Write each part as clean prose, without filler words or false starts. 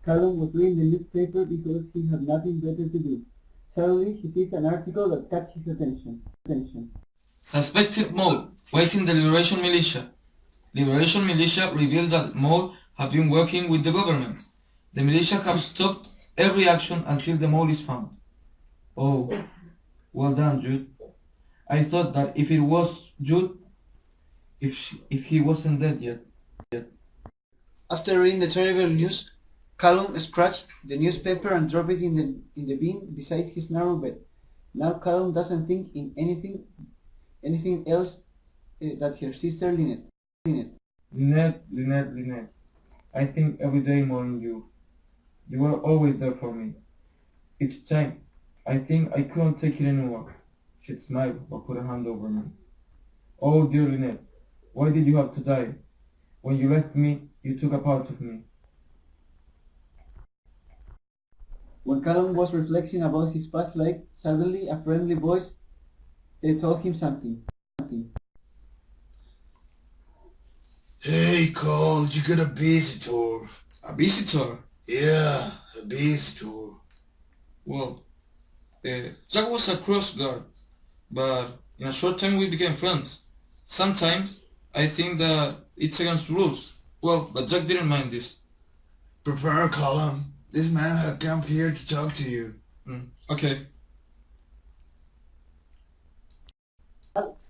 Callum was reading the newspaper because he had nothing better to do. Suddenly, he sees an article that catches his attention. Suspected mole, waiting the Liberation Militia. Liberation Militia revealed that mole have been working with the government. The militia have stopped every action until the mole is found. Oh, well done, Jude. I thought that if it was Jude, if he wasn't dead yet. After reading the terrible news, Callum scratched the newspaper and dropped it in the bin beside his narrow bed. Now Callum doesn't think in anything else that her sister Lynette. Lynette. I think every day more in you. You were always there for me. Each time, I think I couldn't take it anymore. She'd smile or put a hand over me. Oh dear Lynette, why did you have to die? When you left me, you took a part of me. When Callum was reflecting about his past life, suddenly a friendly voice told him something. Hey, Cole, you got a visitor. A visitor? Yeah, a visitor. Well, Jack was a cross guard, but in a short time we became friends. Sometimes I think that it's against rules. Well, but Jack didn't mind this. Prepare, Colin. This man had come here to talk to you. Okay.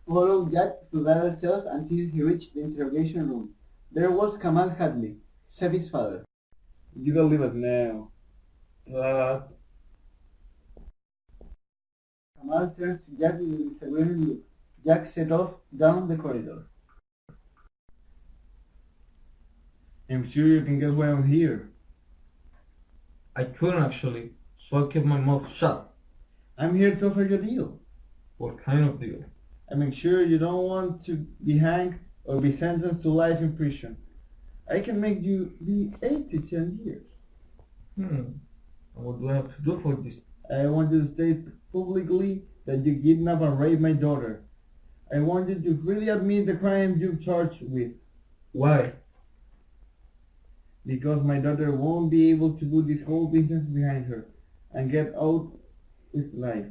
Followed Jack to the other cells until he reached the interrogation room. There was Kamal Hadley, Sevi's father. You can leave it now. Kamal turns to Jack with a disagreeing look. Jack set off down the corridor. I'm sure you can guess why I'm here. I couldn't actually, so I kept my mouth shut. I'm here to offer you a deal. What kind of deal? I make sure you don't want to be hanged or be sentenced to life in prison. I can make you be 8 to 10 years. And what do I have to do for this? I want you to state publicly that you kidnapped and raped my daughter. I want you to freely admit the crime you're charged with. Why? Because my daughter won't be able to put this whole business behind her and get out with life.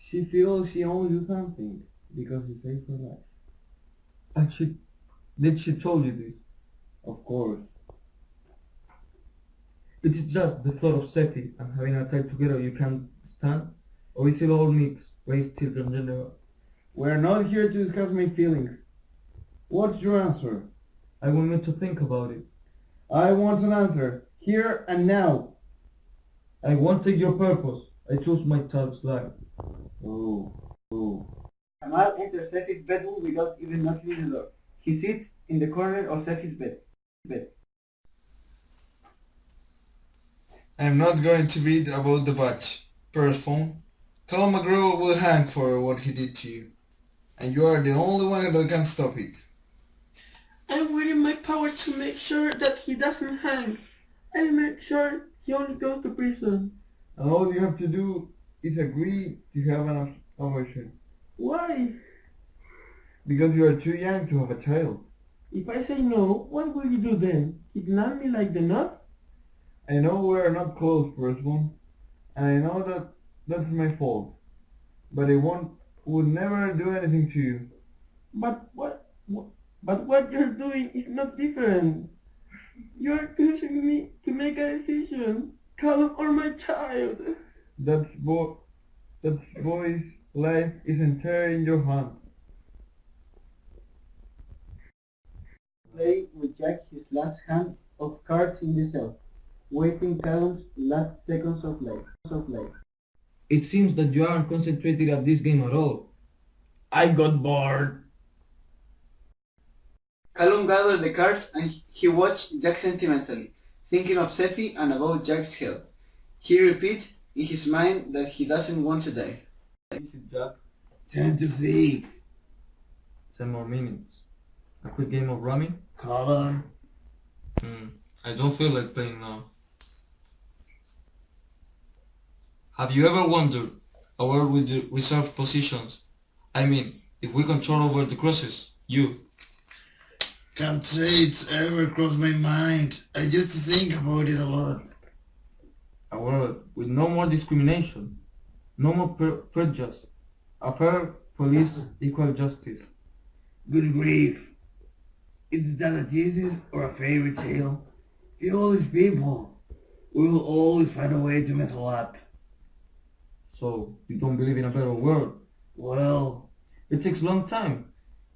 She feels she owes you something because you saved her life. And did she told you this? Of course. It is just the thought of Seti and having a child together you can't stand? Or is it all needs, raise children general? We're not here to discuss my feelings. What's your answer? I want you to think about it. I want an answer, here and now. I wanted your purpose. I chose my child's life. Oh. Kamal enters Sefi's bedroom without even knocking the door. He sits in the corner of Sefi's bed. I'm not going to beat about the batch. First phone. Colin McGraw will hang for what he did to you. And you are the only one that can stop it. I'm willing my power to make sure that he doesn't hang. I'll make sure he only goes to prison. And all you have to do is agree to have an abortion. Why? Because you are too young to have a child. If I say no, what will you do then? Kidnap me like the nut? I know we're not close, firstborn, and I know that that's my fault. But I would never do anything to you. But what you're doing is not different. You're pushing me to make a decision. Callum or my child. That boy's life is entirely in your hands. Play with Jack his last hand of cards in the cell, waiting Callum's last seconds of life. It seems that you aren't concentrated at this game at all. I got bored. Callum gathered the cards and he watched Jack sentimentally, thinking of Sefi and about Jack's health. He repeats in his mind that he doesn't want to die. Is it Jack? 10 to 6. 10 more minutes. A quick game of rummy? Colin. I don't feel like playing now. Have you ever wondered a world with the reserved positions? I mean, if we control over the crosses, you. Can't say it's ever crossed my mind. I used to think about it a lot. A world with no more discrimination, no more prejudice, a fair police, equal justice. Good grief. Is that a thesis or a fairy tale? In all these people, we will always find a way to mess up. So, you don't believe in a better world? Well, It takes a long time.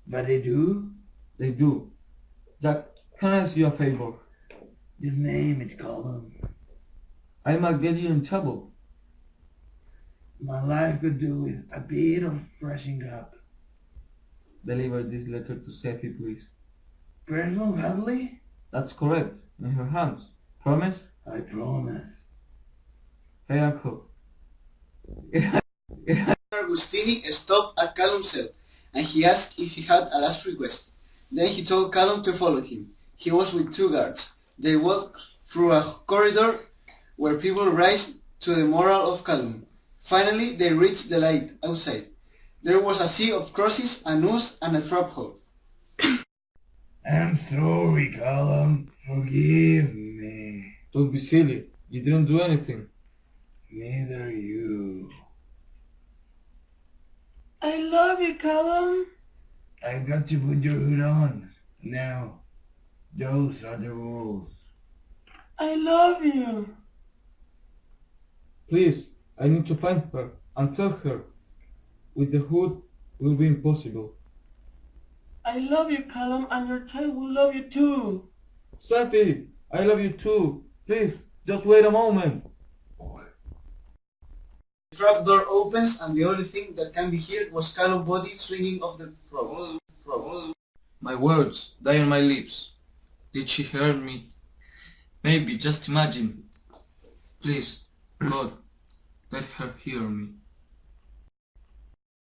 but they do. They do. Jack, can I ask you a favor? Just name it, Colin. I might get you in trouble. My life could do with a bit of freshening up. Deliver this letter to Sophie, please. Personal Hadley? That's correct. In her hands. Promise? I promise. Hey, Uncle. Agustini stopped at Callum's cell, and he asked if he had a last request. Then he told Callum to follow him. He was with 2 guards. They walked through a corridor where people raised to the moral of Callum. Finally, they reached the light outside. There was a sea of crosses, a noose, and a trap hole. I'm sorry, Callum. Forgive me. Don't be silly. You didn't do anything. Neither you. I love you, Callum. I've got to put your hood on. Now, those are the rules. I love you. Please, I need to find her and tell her. With the hood, will be impossible. I love you, Callum, and your child will love you too. Sophie, I love you too. Please, just wait a moment. The trap door opens, and the only thing that can be heard was Callum's body swinging off the rope. My words die on my lips. Did she hear me? Maybe, just imagine. Please, God, let her hear me.